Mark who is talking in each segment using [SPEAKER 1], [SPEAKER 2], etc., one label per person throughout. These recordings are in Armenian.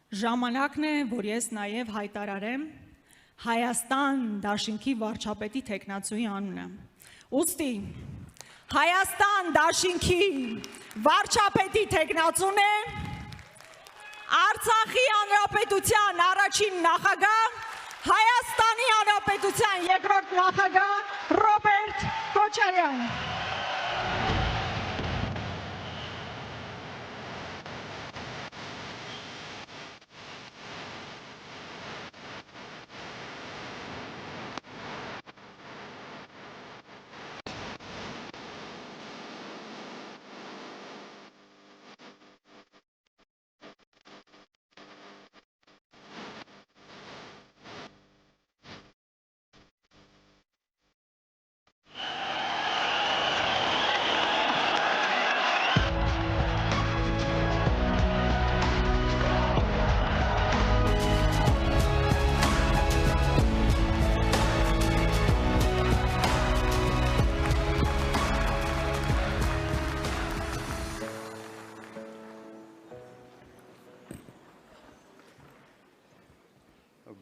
[SPEAKER 1] Ժամանակն է, որ ես նաև հայտարարեմ Հայաստան դաշինքի վարչապետի թեկնածուի անունը։ Ուստի Հայաստան դաշինքի վարչապետի թեկնածուն է Արցախի հանրապետության առաջին նախագահ, Հայաստանի հանրապետության երկրորդ նախագահ Ռոբերտ Քոչարյան։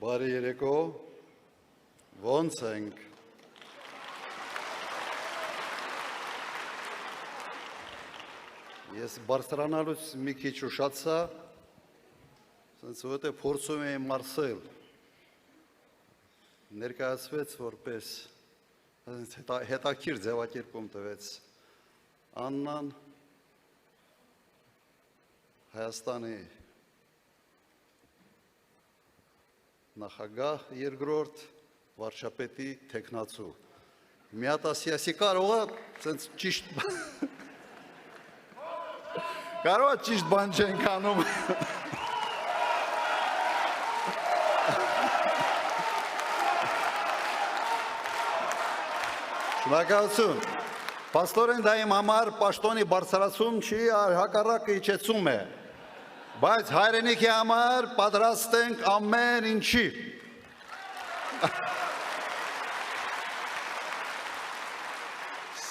[SPEAKER 2] Բարի երեկո, ոնց ենք։ Ես բարձրանալուց մի քիչ ուշացա, սենց որտե փորձում էի մարսել, ներկայացվեց որպես հետաքրքիր ձևակերպում տվեց Աննան Հայաստանի նախագահ երկրորդ վարչապետի թեկնածու։ Մի հատ ասի կարող է սենց ճիշտ կարող է ճիշտ բան չենք անում։ Շնորհակալություն։ Պաստորեն դա իմ համար պաշտոնի բարձրացում չի, հակառակը իջեցում է։ Բայց հայրենիքի համար պատրաստ ենք ամեն ինչի։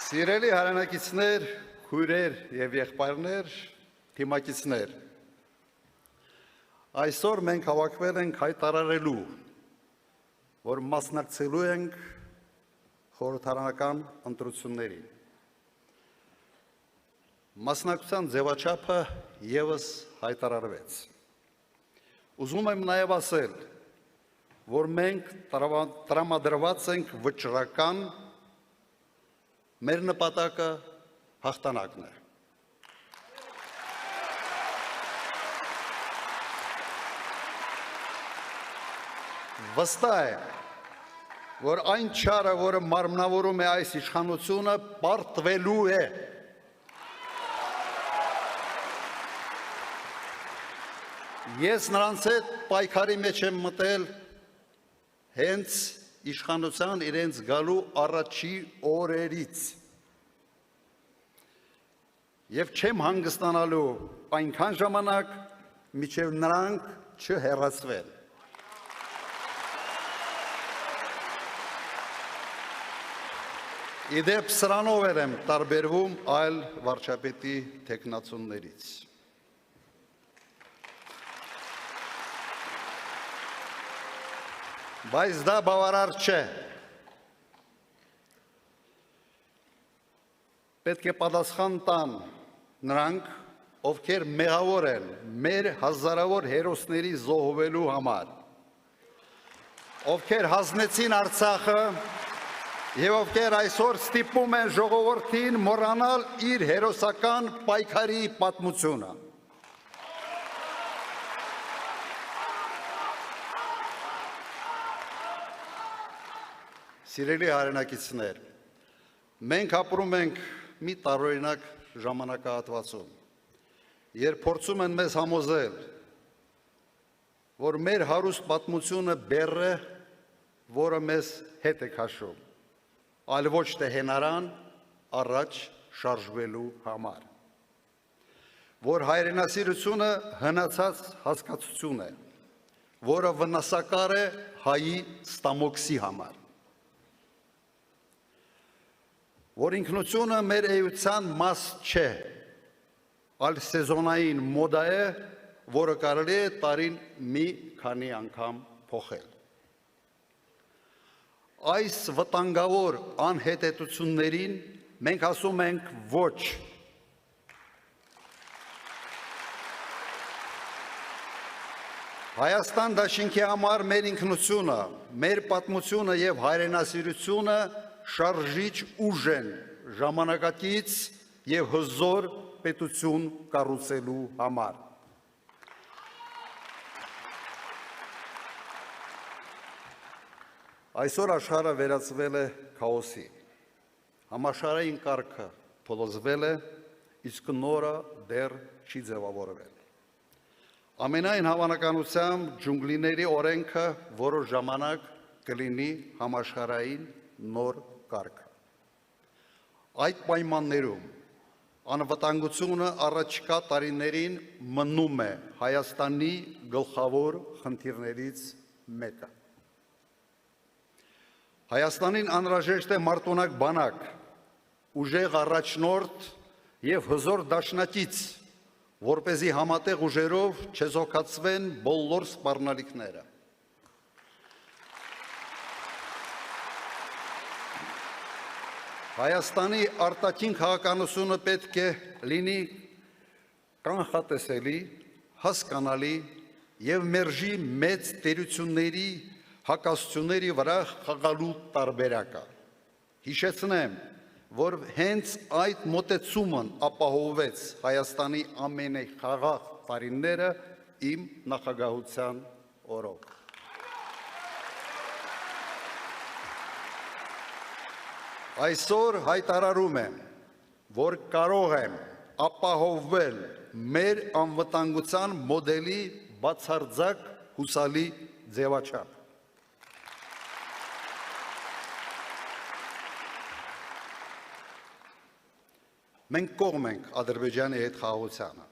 [SPEAKER 2] Սիրելի հայրենակիցներ, քույրեր եւ եղբայրներ, թիմակիցներ, այսօր մենք հավաքվել ենք հայտարարելու, որ մասնակցելու ենք խորհրդարանական ընտրություններին։ Մասնակցության ձևաչափը ևս հայտարարվեց։ Ուզում եմ նաև ասել, որ մենք տրամադրված ենք վճռական, մեր նպատակը հաղթանակն է։ Վստահ է, որ այն չարը, որը մարմնավորում է այս իշխանությունը, պարտվելու է։ Ես նրանց հետ պայքարի մեջ եմ մտել հենց իշխանության իրենց գալու առաջի օրերից։ Եվ չեմ հանգստանալու այնքան ժամանակ, մինչև նրանք չհեռացվեն։ Իդեպ սրանով եմ տարբերվում այլ վարչապետի թեկնածուներից։ Բայց դա բավարար չէ։ Պետք է պատասխան տան նրանք, ովքեր մեղավոր են մեր հազարավոր հերոսների զոհվելու համար, ովքեր հանձնեցին Արցախը եւ ովքեր այսօր ստիպում են ժողովրդին մոռանալ իր հերոսական պայքարի պատմությունը։ Սիրելի հայրենակիցներ, մենք ապրում ենք մի տարօրինակ ժամանակահատվածում, երբ փորձում են մեզ համոզել, որ մեր հարուստ պատմությունը բեռ է, որը մեզ հետ է քաշում, այլ ոչ թե հենարան առաջ շարժվելու համար, որ հայրենասիրությունը հնացած հասկացություն է, որը վնասակար է հայի ստամոքսի համար, որ ինքնությունը մեր էության մաս չէ, այլ սեզոնային մոդա է, որը կարելի է տարին մի քանի անգամ փոխել։ Այս վտանգավոր անհետեցություններին մենք ասում ենք ոչ։ Հայաստան դաշինքի համար մեր ինքնությունը, մեր պատմությունը եւ հայրենասիրությունը շարժիչ ուժ են ժամանակակից եւ հզոր պետություն կառուցելու համար։ Այսօր աշխարհը վերածվել է քաոսի։ Համաշխարհային կարգը փլուզվել է, իսկ նորը դեռ չի ձևավորվել։ Ամենայն հավանականությամբ ջունգլիների օրենքը որոշ ժամանակ կլինի համաշխարհային նոր կարգը։ Այդ պայմաններում անվտանգությունը առաջիկա տարիներին մնում է Հայաստանի գլխավոր խնդիրներից մեկը։ Հայաստանին անհրաժեշտ է մարտունակ բանակ, ուժեղ առաջնորդ եւ հզոր դաշնակից, որպեսզի համատեղ ուժերով չեզոքացվեն բոլոր սպառնալիքները։ Հայաստանի արտաքին քաղաքականությունը պետք է լինի կանխատեսելի, հասկանալի եւ մերժի մեծ տերությունների հակասությունների վրա խաղալու տարբերակը։ Հիշեցնեմ, որ հենց այդ մոտեցումն ապահովեց Հայաստանի ամենախաղաղ տարիները իմ նախագահության օրոք։ Այսօր հայտարարում եմ, որ կարող եմ ապահովել մեր անվտանգության մոդելի բացարձակ հուսալի ձևաչափ։ Մենք կողմ ենք Ադրբեջանի հետ խաղաղությանը,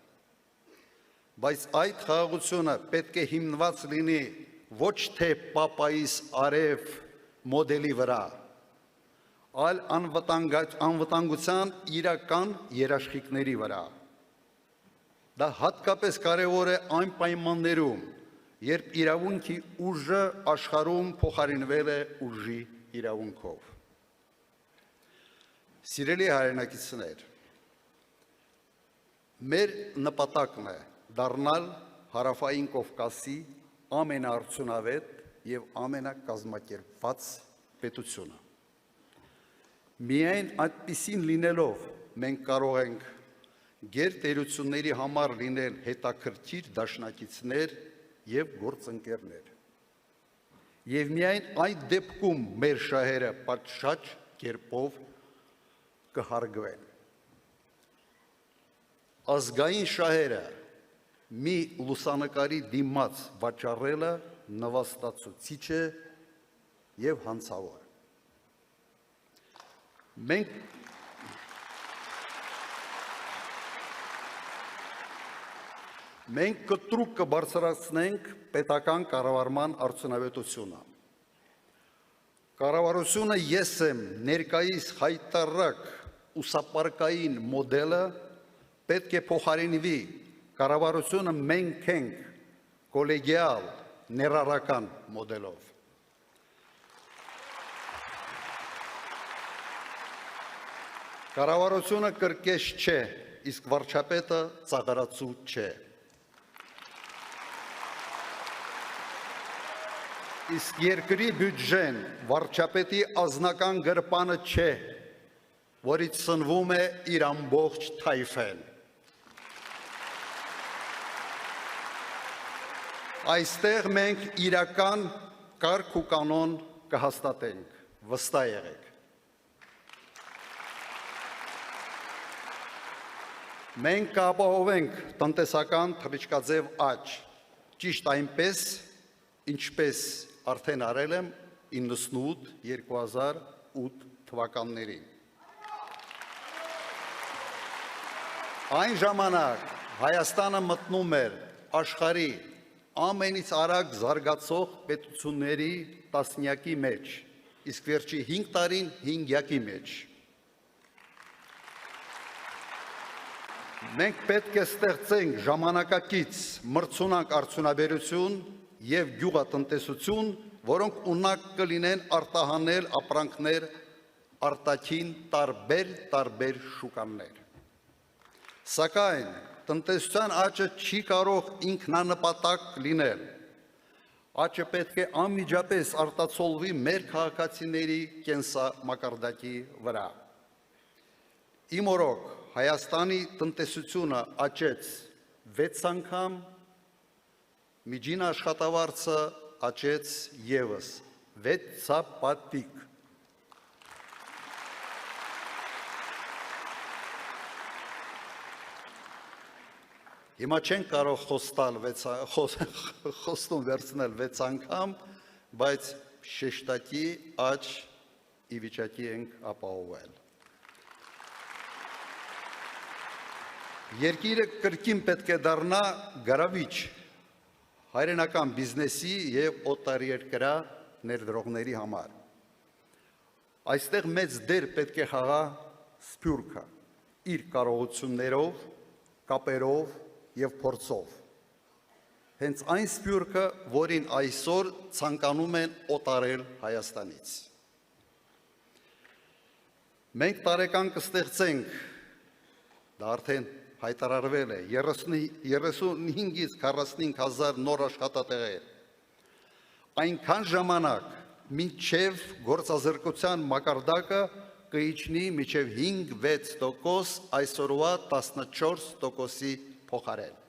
[SPEAKER 2] բայց այդ խաղաղությունը պետք է հիմնված լինի ոչ թե Պապայիս արև մոդելի վրա, այլ անվտանգության իրական երաշխիքների վրա։ Դա հատկապես կարևոր է այն պայմաններում, երբ իրավունքի ուժը աշխարհում փոխարինվել է ուժի իրավունքով։ Սիրելի հայրենակիցներ, մեր նպատակն է դառնալ Հարավային Կովկասի ամենաարդյունավետ եւ ամենակազմակերպված պետությունը։ Միայն այդպիսին լինելով մենք կարող ենք գերտերությունների համար լինել հետաքրքիր դաշնակիցներ եւ գործընկերներ։ Եվ միայն այդ դեպքում մեր շահերը պատշաճ կերպով կհարգվեն։ Ազգային շահերը մի լուսանկարի դիմաց վաճառելը նվաստացուցիչ է եւ հանցավոր։ Մենք կտրուկ կբարձրացնենք պետական կառավարման արդյունավետությունը։ Կառավարությունը ես եմ ներկայիս հայտարարակ ուսապարկային մոդելը պետք է փոխարինվի կառավարությունը մենք ենք կոլեգիալ ներառական մոդելով։ Կառավարությունը կրկես չէ, իսկ վարչապետը ծաղրացու չէ։ Իսկ երկրի բյուջեն վարչապետի ազնական գրպանը չէ, որից սնվում է իր ամբողջ թայֆեն։ Այստեղ մենք իրական կարգ ու կանոն կհաստատենք, վստահ եղեք։ Մենք կապահովենք տնտեսական թռիչքաձև աճ, ճիշտ այնպես, ինչպես արդեն արել եմ 98-2008 թվականներին։ Այն ժամանակ Հայաստանը մտնում էր աշխարհի ամենից արագ զարգացող պետությունների տասնյակի մեջ, իսկ վերջի 5 տարին հինգյակի մեջ։ Մենք պետք է ստեղծենք ժամանակակից մրցունակ արդյունաբերություն եւ գյուղատնտեսություն, որոնք ունակ կլինեն արտահանել ապրանքներ արտաքին տարբեր շուկաներ։ Սակայն տնտեսության աճը չի կարող ինքնանպատակ լինել։ Աճը պետք է անմիջապես արտացոլվի մեր քաղաքացիների կենսամակարդակի վրա։ Իմ օրոք Հայաստանի տնտեսությունը աճեց 6 անգամ, միջին աշխատավարձը աճեց ևս 6-պատիկ։ Հիմա չեն կարող խոստում վերցնել 6 անգամ, բայց շեշտակի աճ ի վիճակի ենք ապահովել։ Երկիրը կրկին պետք է դառնա գրավիչ հայրենական բիզնեսի եւ օտարերկրյա ներդրողների համար։ Այստեղ մեծ դեր պետք է խաղա Սփյուռքը իր կարողություններով, կապերով եւ փորձով։ Հենց այն Սփյուռքը, որին այսօր ցանկանում են օտարել Հայաստանից։ Մենք տարեկան կստեղծենք, դա արդեն հայտարարվել է 35-ից 45 հազար նոր աշխատատեղեր։ Այնքան ժամանակ, մինչև գործազրկության մակարդակը կիջնի մինչև 5-6%, այսօրվա 14%-ի փոխարեն։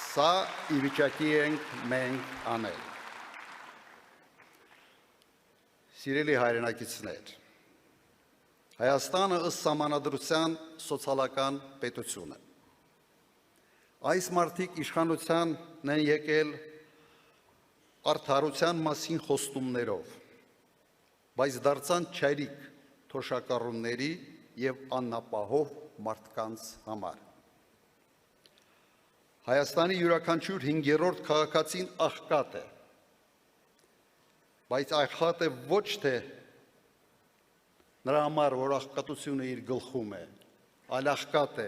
[SPEAKER 2] Սա ի վիճակի ենք մենք անել։ Սիրելի հայրենակիցներ, Հայաստանը ըստ սահմանադրության սոցիալական պետություն է։ Այս մարդիկ իշխանության են եկել արդարության մասին խոստումներով, բայց դարձան չայրիկ թոշակառուների եւ անապահով մարդկանց համար։ Հայաստանի յուրաքանչյուր 5-րդ քաղաքացին աղքատ է, բայց աղքատ է ոչ թե նրա համար, որ աղքատությունը իր գլխում է, այլ աղքատ է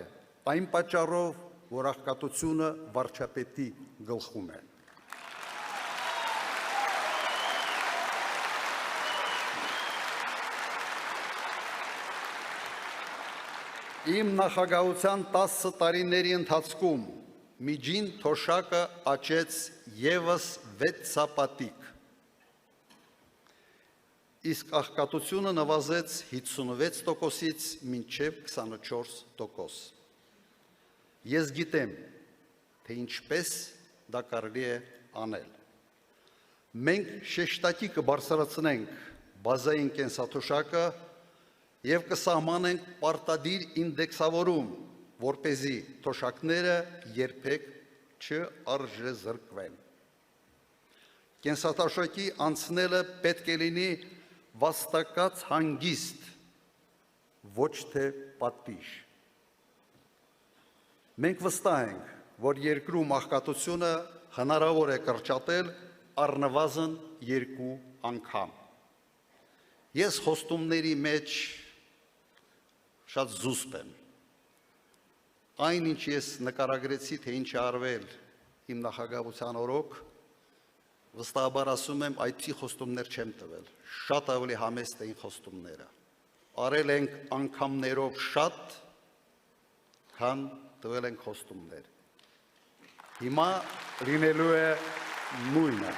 [SPEAKER 2] այն պատճառով, որ աղքատությունը վարչապետի գլխում է։ Իմ նախագահության 10 տարիների ընթացքում միջին թոշակը աճեց ևս 6-պատիկ։ Իսկ աղքատությունը նվազեց 56%-ից մինչև 24%։ Ես գիտեմ, թե ինչպես դա կարելի է անել։ Մենք շեշտակի կբարձրացնենք բազային կենսաթոշակը եւ կսահմանենք պարտադիր ինդեքսավորում, որպեսզի թոշակները երբեք չարժեզրկվեն։ Կենսաթոշակի անցնելը պետք է լինի վաստակած հանգիստ, ոչ թե պատիժ։ Մենք վստահ ենք, որ երկրում աղքատությունը հնարավոր է կրճատել առնվազն 2 անգամ։ Ես խոստումների մեջ շատ զուսպ եմ։ Այն, ինչ ես նկարագրեցի, թե ինչ է արվել իմ նախագահության օրոք, վստահաբար ասում եմ, այդպիսի խոստումներ չեմ տվել, շատ ավելի համեստ էին խոստումները։ Արել ենք անգամներով շատ, քան տվել ենք խոստումներ։ Հիմա լինելու է նույնը։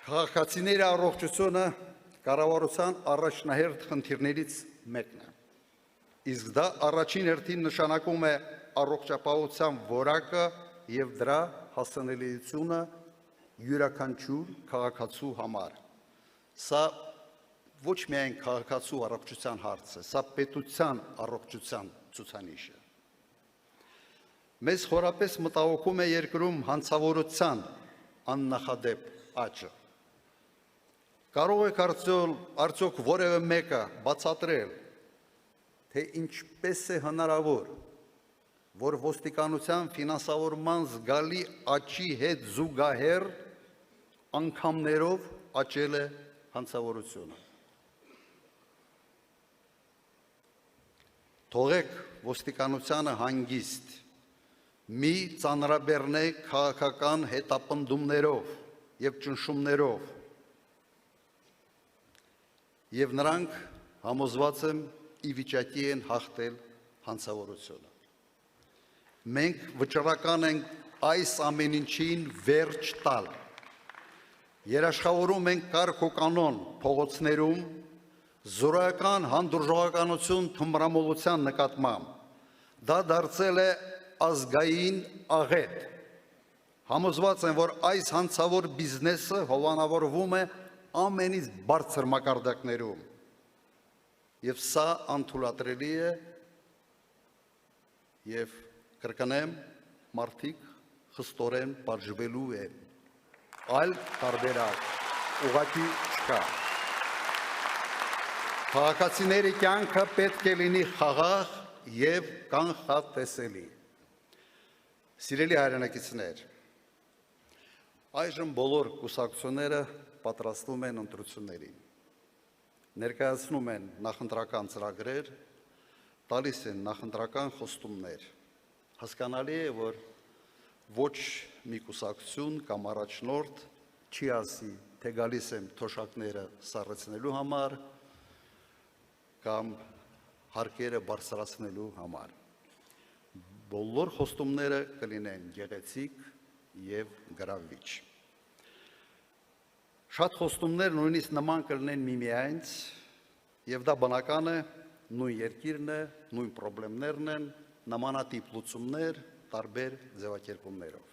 [SPEAKER 2] Քաղաքացիների առողջությունը կառավարության առաջնահերթ խնդիրներից մեկն է։ Իսկ դա առաջին հերթին նշանակում է առողջապահության որակը եւ դրա հասանելիությունը յուրաքանչյուր քաղաքացու համար։ Սա ոչ միայն քաղաքացու առողջության հարց է, սա պետության առողջության ցուցանիշ է։ Մեզ խորապես մտահոգում է երկրում հանցավորության աննախադեպ աճը։ Կարող եք արդյոք որևէ մեկը բացատրել, թե ինչպես է հնարավոր, որ ոստիկանության ֆինանսավորման զգալի աճի հետ զուգահեռ անգամներով աճել է հանցավորությունը։ Թողեք ոստիկանությանը հանգիստ, մի ծանրաբեռնեք քաղաքական հետապնդումներով և ճնշումներով, և նրանք համոզված եմ ի վիճակի են հաղթել հանցավորությունը։ Մենք վճռական ենք այս ամեն ինչին վերջ տալ։ Երաշխավորում ենք կարգ ու կանոն փողոցներում, զորական հանդուրժողականություն թմրամոլության նկատմամբ։ Դա դարձել է ազգային աղետ։ Համոզված եմ, որ այս հանցավոր բիզնեսը հովանավորվում է ամենից բարձր մակարդակներում, և սա անթույլատրելի է, և կրկնեմ, մարդիկ խստորեն պատժվելու են, այլ տարբերակ ուղղակի չկա։ Քաղաքացիների կյանքը պետք է լինի խաղաղ և կանխատեսելի։ Սիրելի հայրենակիցներ, այժմ բոլոր կուսակցությունները պատրաստվում են ընտրություններին, ներկայացնում են նախընտրական ծրագրեր, տալիս են նախընտրական խոստումներ։ Հասկանալի է, որ ոչ մի կուսակցություն կամ առաջնորդ չի ասի, թե գալիս եմ թոշակները սառեցնելու համար կամ հարկերը բարձրացնելու համար։ Բոլոր խոստումները կլինեն գեղեցիկ և գրավիչ։ Շատ խոստումներ նույնիսկ նման կլինեն միմյանց, և դա բնական է, նույն երկիրն է, նույն պրոբլեմներն են, նմանատիպ լուծումներ տարբեր ձևակերպումներով։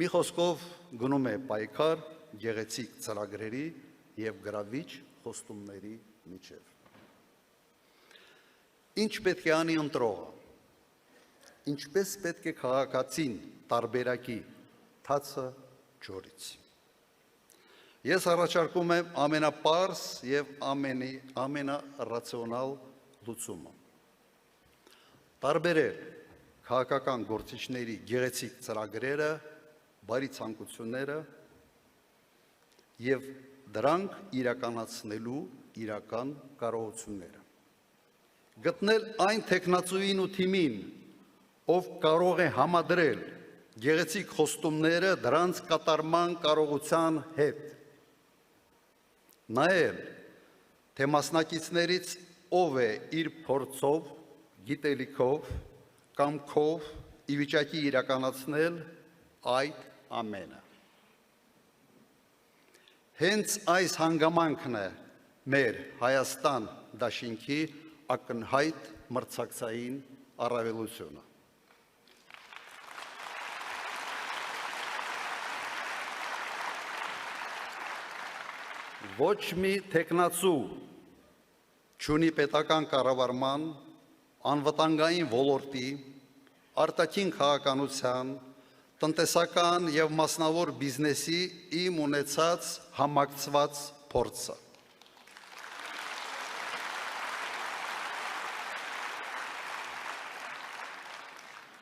[SPEAKER 2] Մի խոսքով գնում է պայքար գեղեցիկ ծրագրերի և գրավիչ խոստումների միջև։ Ինչ պետք է անի ընտրողը, ինչպես պետք է քաղաքացին տարբերակի թացը ջորից։ Ես առաջարկում եմ ամենապարզ և ամենառացիոնալ լուծումը։ Տարբերել քաղաքական գործիչների գեղեցիկ ծրագրերը, բարի ցանկությունները և դրանք իրականացնելու իրական կարողությունները։ Գտնել այն թեկնածուին ու թիմին, ով կարող է համադրել գեղեցիկ խոստումները դրանց կատարման կարողության հետ։ Նայել, թե մասնակիցներից ով է իր փորձով, գիտելիքով, կամքով ի վիճակի իրականացնել այդ ամենը։ Հենց այս հանգամանքն է մեր Հայաստան դաշինքի ակնհայտ մրցակցային առավելությունը։ Ոչ մի թեկնածու չունի պետական կառավարման, անվտանգային ոլորտի, արտաքին քաղաքականության, տնտեսական և մասնավոր բիզնեսի իմ ունեցած համակցված փորձը։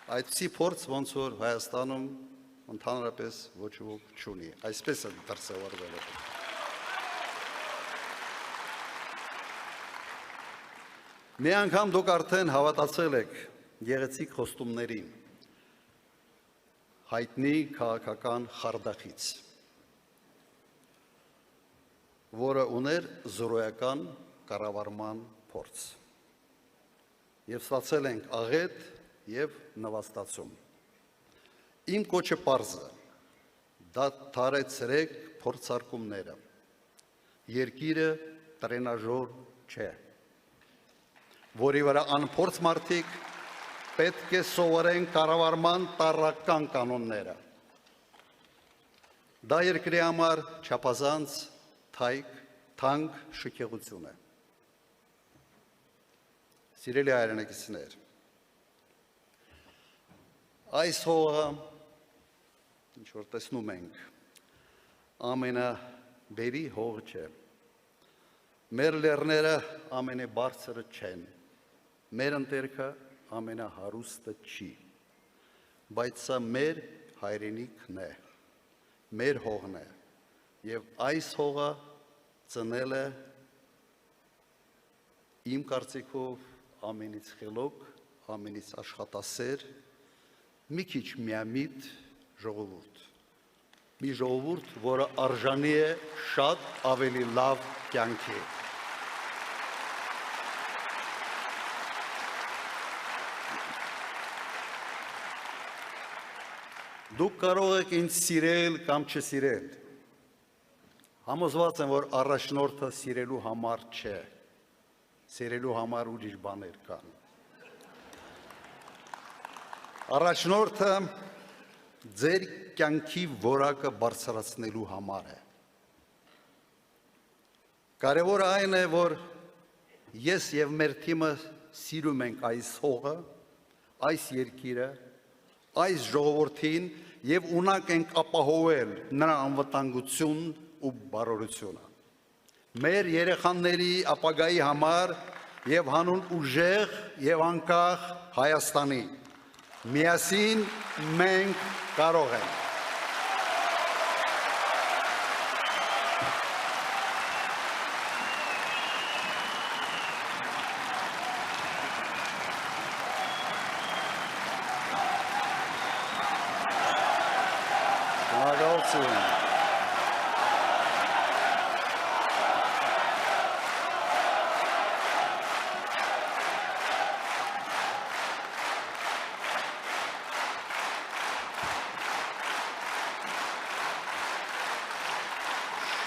[SPEAKER 2] Այդպիսի փորձ ոնց որ Հայաստանում ընդհանրապես ոչ ոք չունի, այսպես է դրսևորվել։ Մի անգամ դուք արդեն հավատացել եք գեղեցիկ խոստումներին, հայտնի քաղաքական խարդախից, որը ուներ զրոյական կառավարման փորձ, և ստացել ենք աղետ և նվաստացում։ Իմ կոչը պարզ է, դադարեցրեք փորձարկումները, երկիրը տրենաժոր չէ, որի վրա անփորձ մարդիկ պետք է սովորեն կառավարման տարրական կանոնները։ Դա երկրի համար չափազանց թանկ շքեղություն է։ Սիրելի հայրենակիցներ, այս հողը, ինչ որ տեսնում ենք, ամենաբերի հողը չէ։ Մեր լեռները ամենաբարձրը չեն, մեր ընտերքը ամենահարուստը չի, բայց սա մեր հայրենիքն է, մեր հողն է, և այս հողը ծնել է իմ կարծիքով ամենից խելոք, ամենից աշխատասեր, մի քիչ միամիտ ժողովուրդ։ Մի ժողովուրդ, որը արժանի է շատ ավելի լավ կյանքի։ Դուք կարող եք ինձ սիրել կամ չսիրել։ Համոզված եմ, որ առաջնորդը սիրելու համար չէ, սիրելու համար ուրիշ բաներ կան։ Առաջնորդը ձեր կյանքի որակը բարձրացնելու համար է։ Կարևորը այն է, որ ես եւ մեր թիմը սիրում ենք այս հողը, այս երկիրը, այս ժողովրդին եւ ունակ ենք ապահովել նրա անվտանգությունն ու բարօրությունը։ Մեր երեխաների ապագայի համար եւ հանուն ուժեղ եւ անկախ Հայաստանի միասին մենք կարող ենք։ Շնորհակալություն։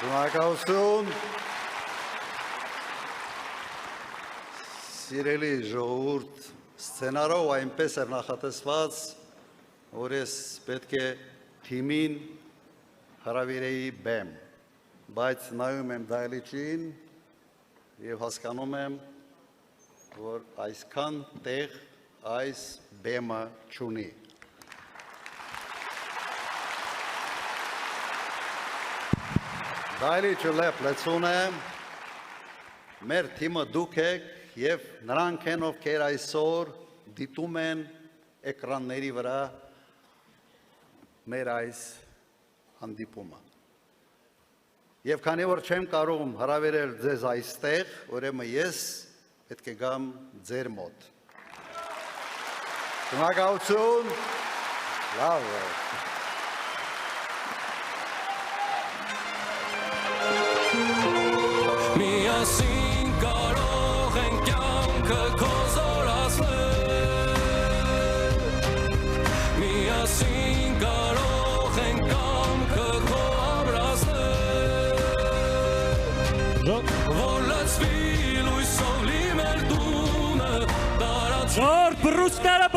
[SPEAKER 2] Շնորհակալություն։ Սիրելի ժողովուրդ, սցենարով այնպես էր նախատեսված, որ ես պետք է թիմին հրավիրեի բեմ, բայց նայում եմ դահլիճին եւ հասկանում եմ, որ այսքան տեղ այս բեմը չունի։ Դահլիճը լեցուն է, մեր թիմը դուք եք եւ նրանք են, ովքեր այսօր դիտում են էկրանների վրա մեր այս հանդիպումը։ Եվ քանի որ չեմ կարող հրավիրել ձեզ այստեղ, ուրեմն ես պետք է գամ ձեր մոտ։ Շնորհակալություն։ Լավ է։
[SPEAKER 3] Միասին կարող ենք կյանքը կոզորացնել, միասին կարող ենք կամքը քո ամրացնել, որ լցվի լույսով լի մեր տունը, տարած
[SPEAKER 4] Ժորժ Բրուսկարը